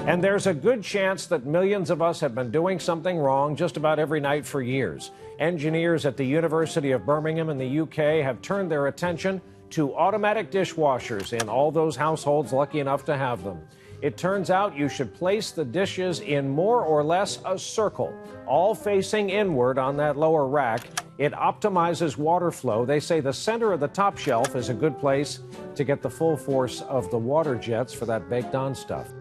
And there's a good chance that millions of us have been doing something wrong just about every night for years. Engineers at the University of Birmingham in the UK have turned their attention to automatic dishwashers in all those households lucky enough to have them. It turns out you should place the dishes in more or less a circle, all facing inward on that lower rack. It optimizes water flow. They say the center of the top shelf is a good place to get the full force of the water jets for that baked-on stuff.